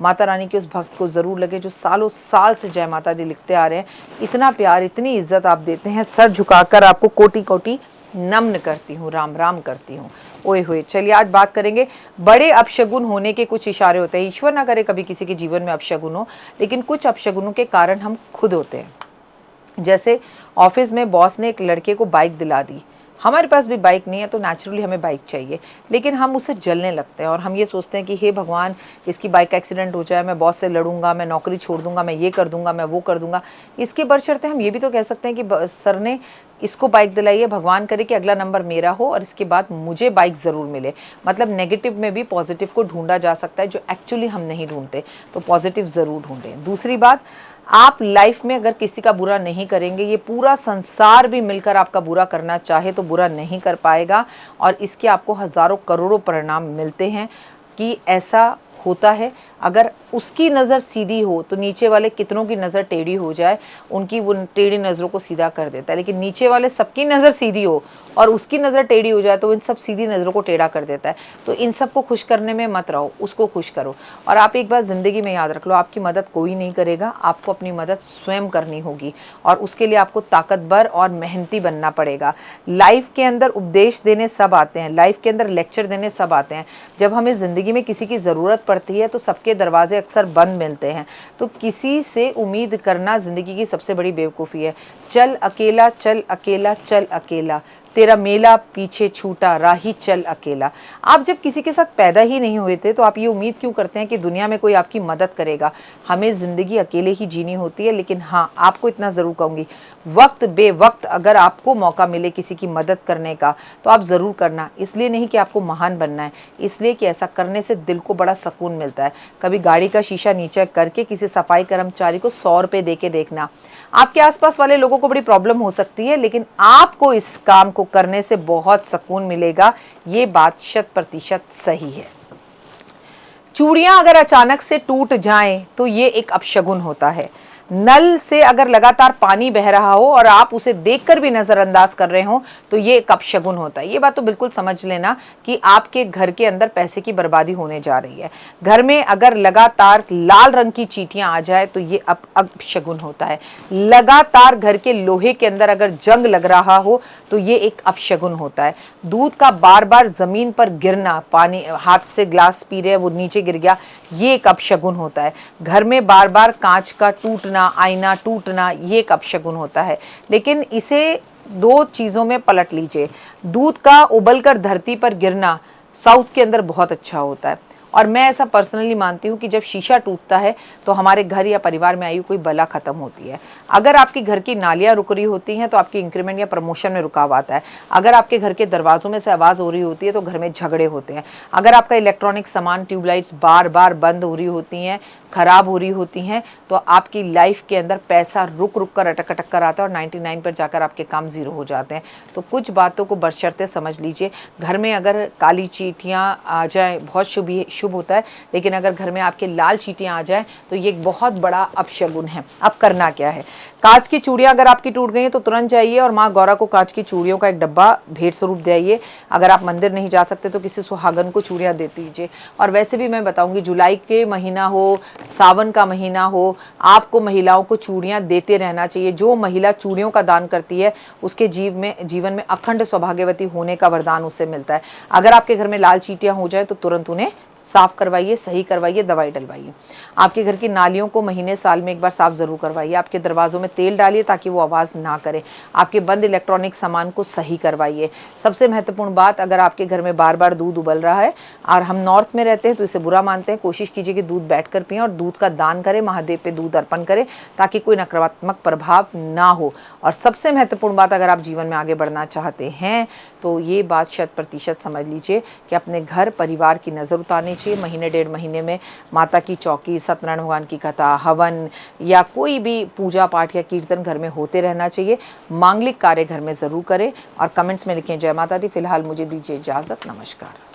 माता रानी के उस भक्त को ज़रूर लगे जो सालों साल से जय माता दी लिखते आ रहे हैं। इतना प्यार, इतनी इज्जत आप देते हैं, सर झुकाकर आपको कोटि कोटि नमन करती हूँ, राम राम करती हूँ। ओए होए, चलिए आज बात करेंगे बड़े अपशगुन होने के कुछ इशारे होते हैं। ईश्वर ना करे कभी किसी के जीवन में अपशगुन हो, लेकिन कुछ अपशगुनों के कारण हम खुद होते हैं। जैसे ऑफिस में बॉस ने एक लड़के को बाइक दिला दी, हमारे पास भी बाइक नहीं है तो नेचुरली हमें बाइक चाहिए, लेकिन हम उससे जलने लगते हैं और हम ये सोचते हैं कि हे भगवान, इसकी बाइक का एक्सीडेंट हो जाए, मैं बॉस से लड़ूंगा, मैं नौकरी छोड़ दूंगा, मैं ये कर दूंगा, मैं वो कर दूंगा। इसके बशर्ते हम ये भी तो कह सकते हैं कि सर ने इसको बाइक दिलाई है, भगवान करे कि अगला नंबर मेरा हो और इसके बाद मुझे बाइक ज़रूर मिले। मतलब नेगेटिव में भी पॉजिटिव को ढूंढा जा सकता है, जो एक्चुअली हम नहीं ढूंढते, तो पॉजिटिव ज़रूर ढूंढें। दूसरी बात, आप लाइफ में अगर किसी का बुरा नहीं करेंगे, ये पूरा संसार भी मिलकर आपका बुरा करना चाहे तो बुरा नहीं कर पाएगा, और इसके आपको हज़ारों करोड़ों परिणाम मिलते हैं कि ऐसा होता है। अगर उसकी नज़र सीधी हो तो नीचे वाले कितनों की नज़र टेढ़ी हो जाए, उनकी वो टेढ़ी नज़रों को सीधा कर देता है। लेकिन नीचे वाले सबकी नज़र सीधी हो और उसकी नज़र टेढ़ी हो जाए तो इन सब सीधी नज़रों को टेढ़ा कर देता है। तो इन सब को खुश करने में मत रहो, उसको खुश करो। और आप एक बात ज़िंदगी में याद रख लो, आपकी मदद कोई नहीं करेगा, आपको अपनी मदद स्वयं करनी होगी, और उसके लिए आपको ताकतवर और मेहनती बनना पड़ेगा। लाइफ के अंदर उपदेश देने सब आते हैं, लाइफ के अंदर लेक्चर देने सब आते हैं। जब हमें ज़िंदगी में किसी की ज़रूरत पड़ती है तो सबके दरवाजे अक्सर बंद मिलते हैं, तो किसी से उम्मीद करना ज़िंदगी की सबसे बड़ी बेवकूफ़ी है। चल अकेला, चल अकेला, चल अकेला, तेरा मेला पीछे छूटा, राही चल अकेला। आप जब किसी के साथ पैदा ही नहीं हुए थे तो आप ये उम्मीद क्यों करते हैं कि दुनिया में कोई आपकी मदद करेगा। हमें ज़िंदगी अकेले ही जीनी होती है। लेकिन हाँ, आपको इतना ज़रूर कहूँगी, वक्त बेवक्त अगर आपको मौका मिले किसी की मदद करने का तो आप ज़रूर करना। इसलिए नहीं कि आपको महान बनना है, इसलिए कि ऐसा करने से दिल को बड़ा सुकून मिलता है। कभी गाड़ी का शीशा नीचे करके किसी सफाई कर्मचारी को 100 रुपये दे के देखना। आपके आसपास वाले लोगों को बड़ी प्रॉब्लम हो सकती है, लेकिन आपको इस काम को करने से बहुत सुकून मिलेगा। ये बात 100% सही है। चूड़ियां अगर अचानक से टूट जाएं तो ये एक अपशगुन होता है। नल से अगर लगातार पानी बह रहा हो और आप उसे देखकर भी नजरअंदाज कर रहे हो तो ये एक अपशगुन होता है। ये बात तो बिल्कुल समझ लेना कि आपके घर के अंदर पैसे की बर्बादी होने जा रही है। घर में अगर लगातार लाल रंग की चींटियां आ जाए तो ये अपशगुन होता है। लगातार घर के लोहे के अंदर अगर जंग लग रहा हो तो ये एक अपशगुन होता है। दूध का बार बार जमीन पर गिरना, पानी हाथ से ग्लास पी रहे वो नीचे गिर गया, ये एक अपशगुन होता है। घर में बार बार कांच का टूटना, आईना टूटना, ये एक अपशगुन होता है। लेकिन इसे दो चीज़ों में पलट लीजिए। दूध का उबलकर धरती पर गिरना साउथ के अंदर बहुत अच्छा होता है, और मैं ऐसा पर्सनली मानती हूँ कि जब शीशा टूटता है तो हमारे घर या परिवार में आई कोई बला खत्म होती है। अगर आपके घर की नालियाँ रुक रही होती हैं तो आपकी इंक्रीमेंट या प्रमोशन में रुकावट आता है। अगर आपके घर के दरवाजों में से आवाज़ हो रही होती है तो घर में झगड़े होते हैं। अगर आपका इलेक्ट्रॉनिक सामान, ट्यूबलाइट्स बार बार बंद हो रही होती हैं, खराब हो रही होती हैं, तो आपकी लाइफ के अंदर पैसा रुक रुक कर अटक अटक कर आता है और 99 पर जाकर आपके काम ज़ीरो हो जाते हैं। तो कुछ बातों को बशर्ते समझ लीजिए। घर में अगर काली चींटियाँ आ जाए बहुत शुभ होता है, लेकिन अगर घर में आपके लाल चींटियाँ आ जाएं तो ये एक बहुत बड़ा अपशगुन है। अब करना क्या है? कांच की चूड़ियाँ अगर आपकी टूट गई हैं तो तुरंत जाइए और माँ गौरा को कांच की चूड़ियों का एक डब्बा भेंट स्वरूप दे आइए। अगर आप मंदिर नहीं जा सकते तो किसी सुहागन को चूड़ियाँ दे दीजिए। और वैसे भी मैं बताऊंगी, जुलाई के महीना हो, सावन का महीना हो, आपको महिलाओं को चूड़ियाँ देते रहना चाहिए। जो महिला चूड़ियों का दान करती है उसके जीवन में अखंड सौभाग्यवती होने का वरदान उससे मिलता है। अगर आपके घर में लाल चींटियाँ हो जाए तो तुरंत उन्हें साफ करवाइए, सही करवाइए, दवाई डलवाइए। आपके घर की नालियों को महीने साल में एक बार साफ जरूर करवाइए। आपके दरवाजों में तेल डालिए ताकि वो आवाज़ ना करे। आपके बंद इलेक्ट्रॉनिक सामान को सही करवाइए। सबसे महत्वपूर्ण बात, अगर आपके घर में बार बार दूध उबल रहा है और हम नॉर्थ में रहते हैं तो इसे बुरा मानते हैं, कोशिश कीजिए कि दूध बैठ कर पिएं और दूध का दान करें, महादेव पे दूध अर्पण करें ताकि कोई नकारात्मक प्रभाव ना हो। और सबसे महत्वपूर्ण बात, अगर आप जीवन में आगे बढ़ना चाहते हैं तो ये बात 100% समझ लीजिए कि अपने घर परिवार की नज़र उतारनी चाहिए। महीने डेढ़ महीने में माता की चौकी, सत्यनारायण भगवान की कथा, हवन या कोई भी पूजा पाठ या कीर्तन घर में होते रहना चाहिए। मांगलिक कार्य घर में ज़रूर करें और कमेंट्स में लिखें जय माता दी। फिलहाल मुझे दीजिए इजाज़त, नमस्कार।